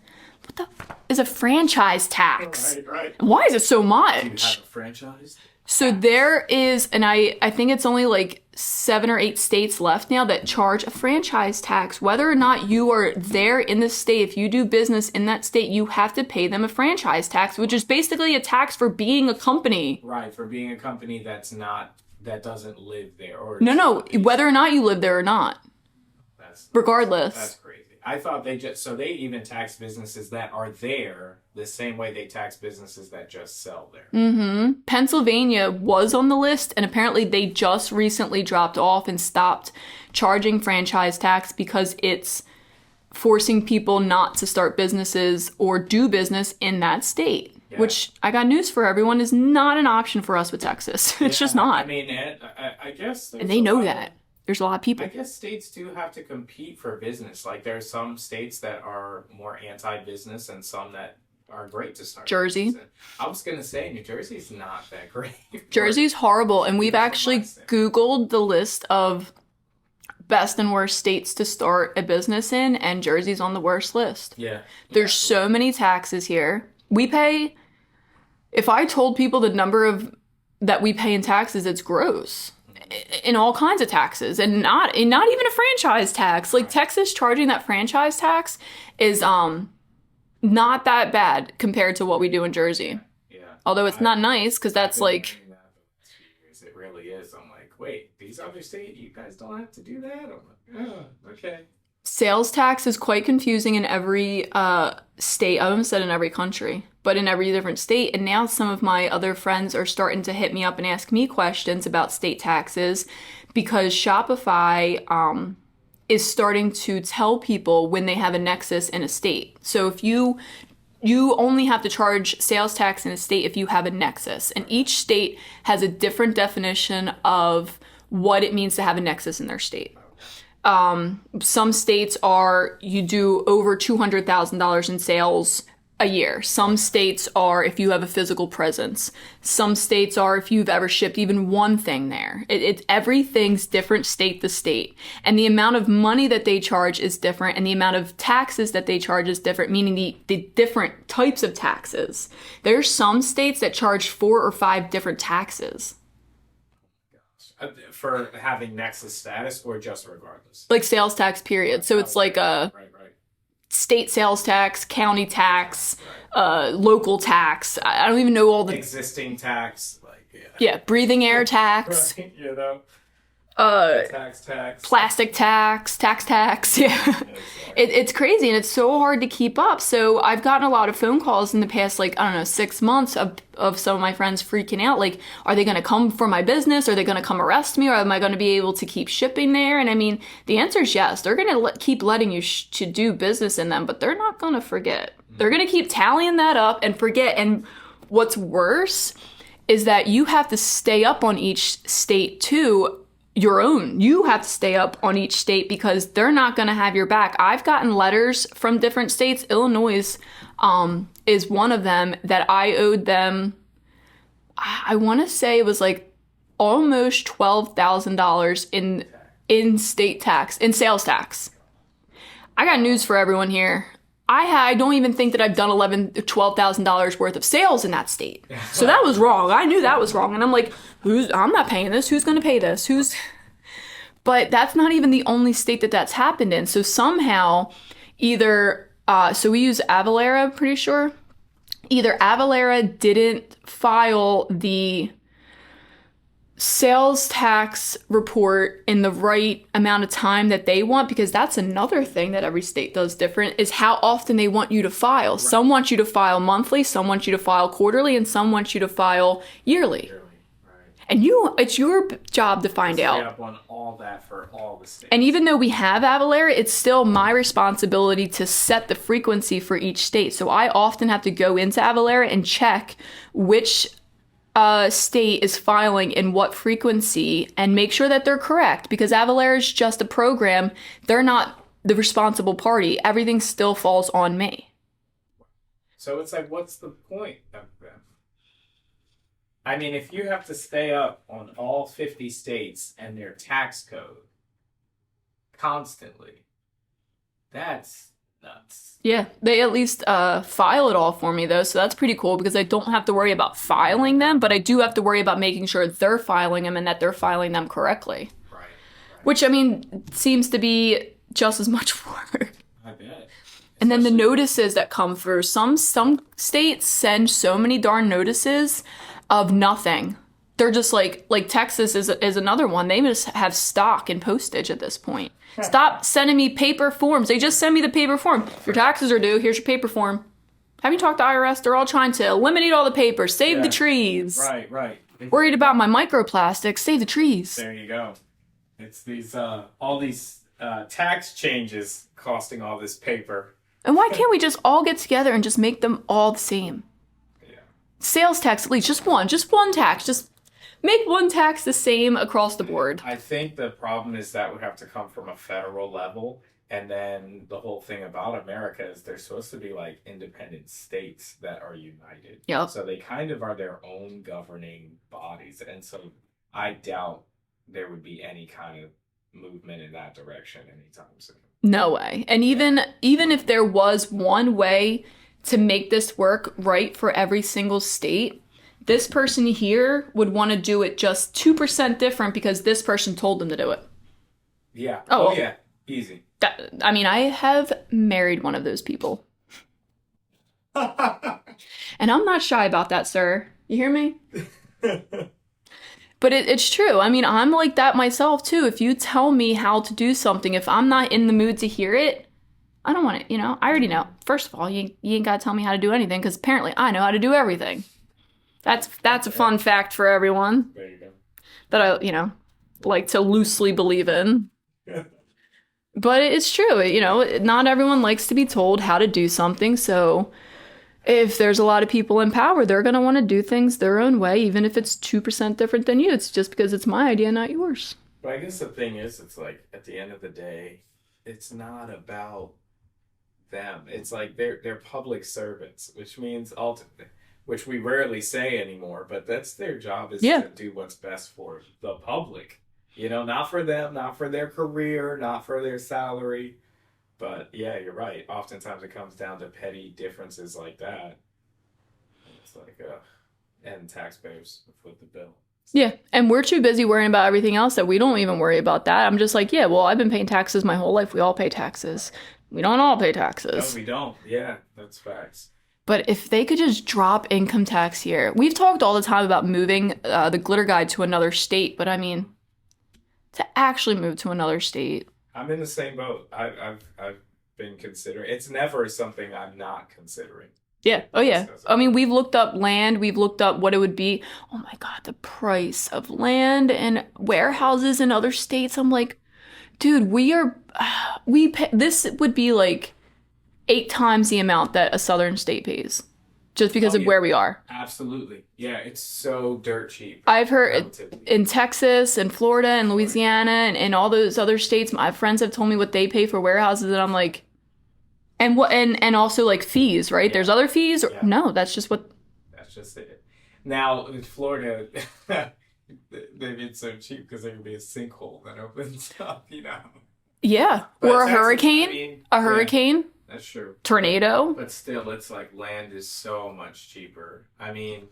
What the is a franchise tax? Right. Why is it so much? Do you have a franchise? So there is, and I think it's only like 7 or 8 states left now that charge a franchise tax. Whether or not you are there in the state, if you do business in that state, you have to pay them a franchise tax, which is basically a tax for being a company. Right, for being a company that doesn't live there. Or No, whether or not you live there or not. Regardless. That's crazy. I thought they even tax businesses that are there the same way they tax businesses that just sell there. Mm-hmm. Pennsylvania was on the list, and apparently they just recently dropped off and stopped charging franchise tax because it's forcing people not to start businesses or do business in that state. Yeah. Which, I got news for everyone, is not an option for us with Texas. It's just not. I mean, I guess... And they know that. There's a lot of people. I guess states do have to compete for business. Like, there are some states that are more anti-business and some that are great to start. Jersey. I was going to say, New Jersey's not that great. Jersey's horrible. And we've actually Googled the list of best and worst states to start a business in, and Jersey's on the worst list. Yeah. There's so many taxes here. We pay... If I told people the number that we pay in taxes, it's gross. In all kinds of taxes, and not even a franchise tax. Like, Texas charging that franchise tax is not that bad compared to what we do in Jersey. Yeah. Although it's not nice, because that's like... It really is. I'm like, wait, these other states, you guys don't have to do that? I'm like, oh, okay. Sales tax is quite confusing in every state. I almost said in every country, but in every different state. And now some of my other friends are starting to hit me up and ask me questions about state taxes, because Shopify is starting to tell people when they have a nexus in a state. So if you only have to charge sales tax in a state if you have a nexus. And each state has a different definition of what it means to have a nexus in their state. Some states are, you do over $200,000 in sales a year. Some states are if you have a physical presence. Some states are if you've ever shipped even one thing there. Everything's different state to state. And the amount of money that they charge is different, and the amount of taxes that they charge is different, meaning the different types of taxes. There's some states that charge 4 or 5 different taxes. For having nexus status, or just regardless? Like sales tax, period. So it's like a state sales tax, county tax, local tax. I don't even know all the... Existing tax. Breathing air tax. Right, you know. Tax. Plastic tax, tax. Yeah. It's crazy, and it's so hard to keep up. So I've gotten a lot of phone calls in the past, 6 months of some of my friends freaking out. Like, are they going to come for my business? Are they going to come arrest me? Or am I going to be able to keep shipping there? And I mean, the answer is yes. They're going to keep letting you to do business in them, but they're not going to forget. They're going to keep tallying that up and forget. And what's worse is that you have to stay up on each state too. Your own. You have to stay up on each state because they're not going to have your back. I've gotten letters from different states. Illinois is one of them that I owed them. I want to say it was almost $12,000 in state tax, in sales tax. I got news for everyone here. I don't even think that I've done $12,000 worth of sales in that state. So that was wrong. I knew that was wrong. And I'm like, I'm not paying this. Who's going to pay this? But that's not even the only state that's happened in. So somehow either, so we use Avalara, I'm pretty sure. Either Avalara didn't file the sales tax report in the right amount of time that they want, because that's another thing that every state does different, is how often they want you to file. Right. Some want you to file monthly, some want you to file quarterly, and some want you to file yearly. Right. And it's your job to find out. Up on all that for all the states. And even though we have Avalara, it's still my responsibility to set the frequency for each state. So I often have to go into Avalara and check which state is filing in what frequency and make sure that they're correct, because Avalara is just a program. They're not the responsible party. Everything still falls on me. So it's like, what's the point of them? I mean, if you have to stay up on all 50 states and their tax code constantly, that's nuts. Yeah, they at least file it all for me though, so that's pretty cool because I don't have to worry about filing them, but I do have to worry about making sure they're filing them and that they're filing them correctly. Right. Which, I mean, seems to be just as much work. I bet. And then the notices that come through. Some states send so many darn notices of nothing. They're just like Texas is another one. They just have stock and postage at this point. Stop sending me paper forms. They just send me the paper form. Your taxes are due. Here's your paper form. Have you talked to IRS? They're all trying to eliminate all the paper. Save the trees. Right. Worried about my microplastics. Save the trees. There you go. It's these all these tax changes costing all this paper. And why can't we just all get together and just make them all the same? Yeah. Sales tax, at least just one tax. Just make one tax the same across the board. I think the problem is that would have to come from a federal level. And then the whole thing about America is they're supposed to be like independent states that are united. Yep. So they kind of are their own governing bodies. And so I doubt there would be any kind of movement in that direction anytime soon. No way. And even if there was one way to make this work right for every single state, this person here would want to do it just 2% different because this person told them to do it. Yeah. Oh, yeah. Easy. I mean, I have married one of those people. And I'm not shy about that, sir. You hear me? But it's true. I mean, I'm like that myself, too. If you tell me how to do something, if I'm not in the mood to hear it, I don't want it, you know? I already know. First of all, you ain't got to tell me how to do anything, because apparently I know how to do everything. That's a fun fact for everyone. There you go. That I, like to loosely believe in. But it's true, not everyone likes to be told how to do something, so if there's a lot of people in power, they're going to want to do things their own way, even if it's 2% different than you. It's just because it's my idea, not yours. But I guess the thing is, it's like, at the end of the day, it's not about them. It's like they're public servants, which means which we rarely say anymore, but that's their job is to do what's best for the public. Not for them, not for their career, not for their salary. But yeah, you're right. Oftentimes it comes down to petty differences like that. It's like, and taxpayers foot the bill. Yeah, and we're too busy worrying about everything else that we don't even worry about that. I'm just like, yeah, well, I've been paying taxes my whole life. We all pay taxes. We don't all pay taxes. No, we don't. Yeah, that's facts. But if they could just drop income tax here. We've talked all the time about moving the glitter guide to another state, but I mean, to actually move to another state. I'm in the same boat. I've been considering. It's never something I'm not considering. Yeah. Oh, yeah. I mean, we've looked up land. We've looked up what it would be. Oh, my God, the price of land and warehouses in other states. I'm like, dude, this would be like 8 times the amount that a southern state pays just because of where we are. Absolutely. Yeah, it's so dirt cheap. I've heard in Texas and Florida and Louisiana and all those other states, my friends have told me what they pay for warehouses, and I'm like, and also like fees, right? Yeah. There's other fees? Yeah. No, that's just it. Now, in Florida, they've been so cheap because there could be a sinkhole that opens up, Yeah, but or a hurricane. Yeah, that's true. Tornado. But still, it's like land is so much cheaper. I mean,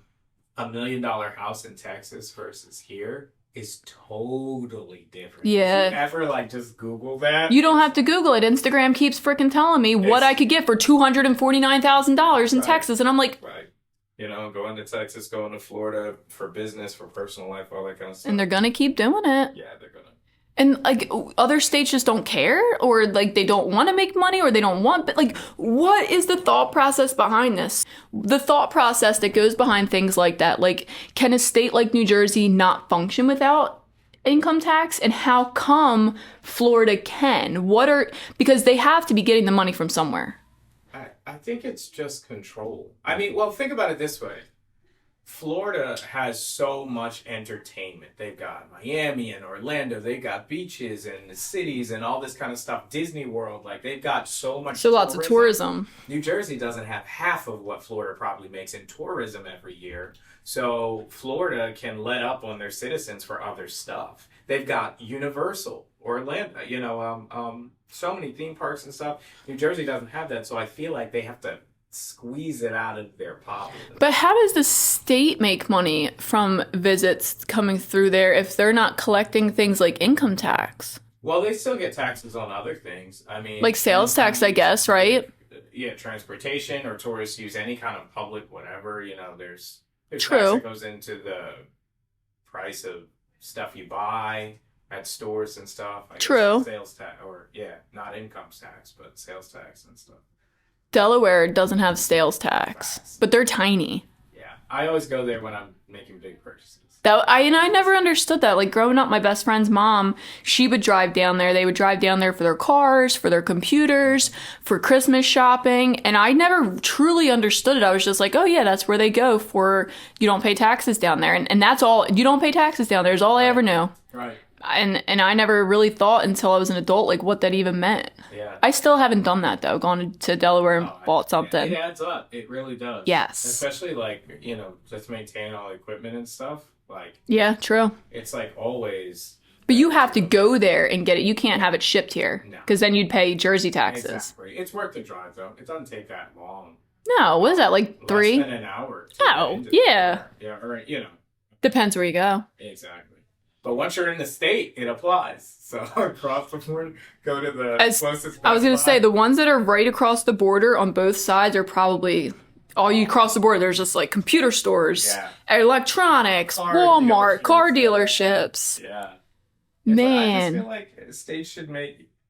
$1 million house in Texas versus here is totally different. Yeah. If you ever just Google that? You don't have to Google it. Instagram keeps freaking telling me what I could get for $249,000 in Texas, and I'm like, right. Going to Texas, going to Florida for business, for personal life, all that kind of stuff. And they're gonna keep doing it. Yeah, they're gonna. And other states just don't care, or they don't want to make money, or they don't want, but what is the thought process behind this? The thought process that goes behind things like that, can a state like New Jersey not function without income tax? And how come Florida can? Because they have to be getting the money from somewhere. I think it's just control. I mean, well, think about it this way. Florida has so much entertainment. They've got Miami and Orlando. They've got beaches and the cities and all this kind of stuff. Disney World, like they've got so much. So lots of tourism. New Jersey doesn't have half of what Florida probably makes in tourism every year. So Florida can let up on their citizens for other stuff. They've got Universal, Orlando, so many theme parks and stuff. New Jersey doesn't have that, so I feel like they have to squeeze it out of their pocket. But how does the state make money from visits coming through there if they're not collecting things like income tax? Well, they still get taxes on other things. I mean, like sales tax, I guess, right? Yeah, transportation, or tourists use any kind of public whatever. There's True. tax that goes into the price of stuff you buy at stores and stuff. I True. guess sales tax, or not income tax, but sales tax and stuff. Delaware doesn't have sales tax, but they're tiny. Yeah, I always go there when I'm making big purchases. I never understood that. Like growing up, my best friend's mom, she would drive down there. They would drive down there for their cars, for their computers, for Christmas shopping, and I never truly understood it. I was just like, oh yeah, that's where they go for, you don't pay taxes down there, and that's all. You don't pay taxes down there is all I ever knew. Right. And I never really thought until I was an adult like what that even meant. Yeah. I still haven't done that though. Gone to Delaware and bought something. It adds up. It really does. Yes. Especially like just maintaining all the equipment and stuff. Like. Yeah, true. It's like always. But you have to go there and get it. You can't have it shipped here because then you'd pay Jersey taxes. Exactly. It's worth the drive though. It doesn't take that long. No, what is that, like 3? Less than an hour. Oh, yeah. Yeah, or Depends where you go. Exactly. But once you're in the state, it applies. So across the border, go to the closest. I was going to say, the ones that are right across the border on both sides are probably, you cross the border, there's just like computer stores, electronics, Walmart, car dealerships. Yeah. Man. I just feel like states should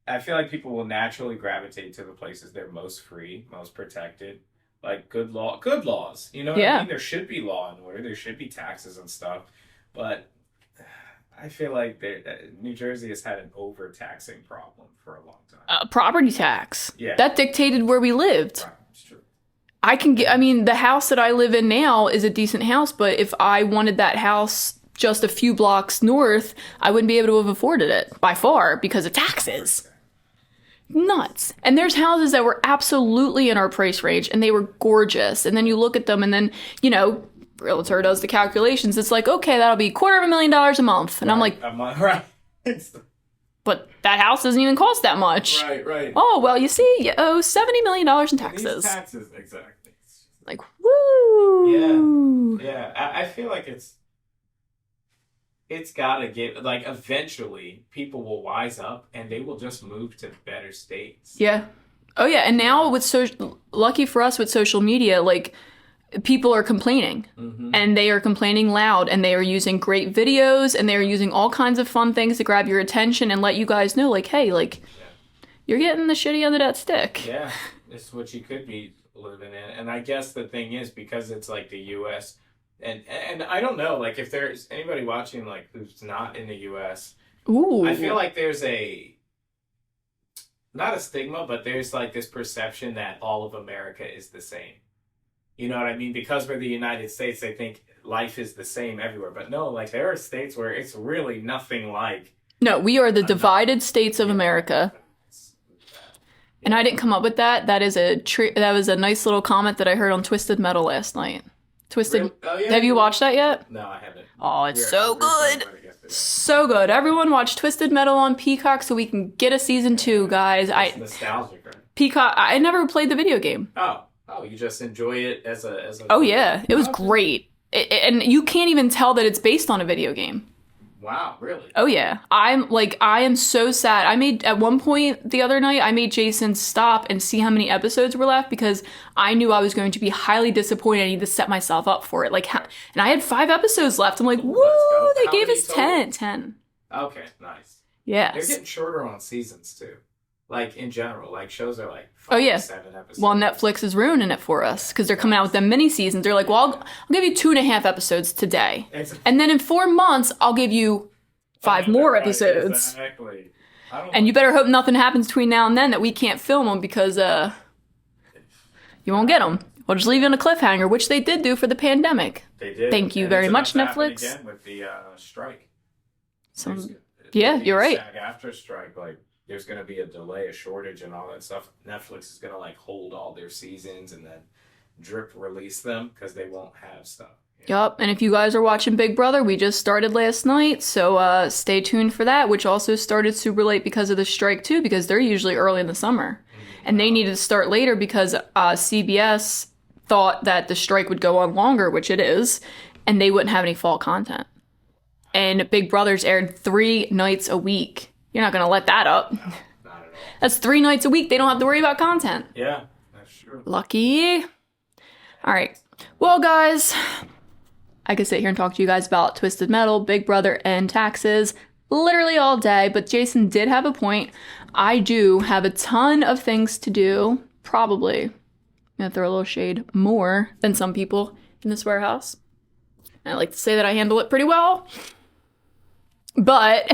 I feel like people will naturally gravitate to the places they're most free, most protected. Like good laws. You know what I mean? There should be law and order. There should be taxes and stuff. But I feel like New Jersey has had an overtaxing problem for a long time. Property tax. Yeah. That dictated where we lived. Right, it's true. The house that I live in now is a decent house, but if I wanted that house just a few blocks north, I wouldn't be able to have afforded it by far because of taxes. Nuts. And there's houses that were absolutely in our price range and they were gorgeous. And then you look at them and then, realtor does the calculations. It's like, okay, that'll be $250,000 a month. And I'm like, right. but that house doesn't even cost that much. Right. Oh, well, you see, you owe $70 million in taxes. These taxes, exactly. Like, woo. Yeah. I feel like it's gotta get, like, eventually people will wise up and they will just move to better states. Yeah. Oh, yeah. And now lucky for us with social media, like, people are complaining and they are complaining loud and they are using great videos and they are using all kinds of fun things to grab your attention and let you guys know, like, hey, like, you're getting the shitty end of that stick. Yeah. It's what you could be living in. And I guess the thing is, because it's like the U.S., and I don't know, like, if there's anybody watching, like, who's not in the U.S., I feel like there's not a stigma, but there's, like, this perception that all of America is the same. You know what I mean? Because we're the United States, they think life is the same everywhere. But no, like, there are states where it's really nothing like. No, we are the divided states of America. And I didn't come up with that. That was a nice little comment that I heard on Twisted Metal last night. Twisted. Oh, yeah. Have you watched that yet? No, I haven't. Oh, it's so good. So good. Everyone watch Twisted Metal on Peacock so we can get a season 2, guys. It's nostalgic, right? Peacock. I never played the video game. Oh, you just enjoy it as a. Oh yeah, it was great, and you can't even tell that it's based on a video game. Wow, really? Oh yeah, I am so sad. I made at one point the other night, I made Jason stop and see how many episodes were left because I knew I was going to be highly disappointed. I need to set myself up for it. And I had 5 episodes left. I'm like, woo! They gave us 10. Okay, nice. Yes. They're getting shorter on seasons too. Like, in general, like, shows are like 5 to 7 episodes. Well, Netflix is ruining it for us because they're coming out with them mini seasons. They're like, well, I'll give you 2.5 episodes today. And then in 4 months, I'll give you 5 more episodes. Exactly. And you better hope nothing happens between now and then that we can't film them because you won't get them. We'll just leave you on a cliffhanger, which they did do for the pandemic. They did. Thank you And very it's much, about to happen Netflix. Again with the strike. Yeah, you're right. After strike, like there's going to be a delay, a shortage, and all that stuff. Netflix is going to like hold all their seasons and then drip release them because they won't have stuff. Yup, and if you guys are watching Big Brother, we just started last night, so stay tuned for that, which also started super late because of the strike too, because they're usually early in the summer. And they needed to start later because CBS thought that the strike would go on longer, which it is, and they wouldn't have any fall content. And Big Brother's aired 3 nights a week. You're not going to let that up. No, not at all. That's 3 nights a week. They don't have to worry about content. Yeah, that's true. Lucky. All right. Well, guys, I could sit here and talk to you guys about Twisted Metal, Big Brother, and taxes literally all day, but Jason did have a point. I do have a ton of things to do, probably, I'm gonna throw a little shade, more than some people in this warehouse. And I like to say that I handle it pretty well. But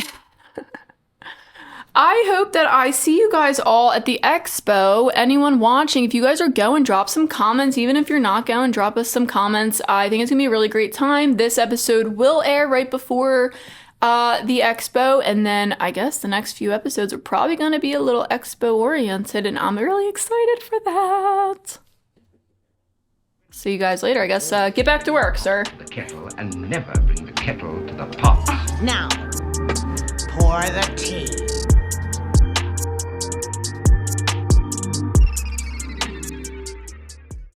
I hope that I see you guys all at the expo. Anyone watching, if you guys are going, drop some comments. Even if you're not going, drop us some comments. I think it's gonna be a really great time. This episode will air right before the expo, and then I guess the next few episodes are probably gonna be a little expo oriented, and I'm really excited for that. See you guys later. I guess get back to work, sir. The kettle and never bring the kettle to the pot. Now, pour the tea.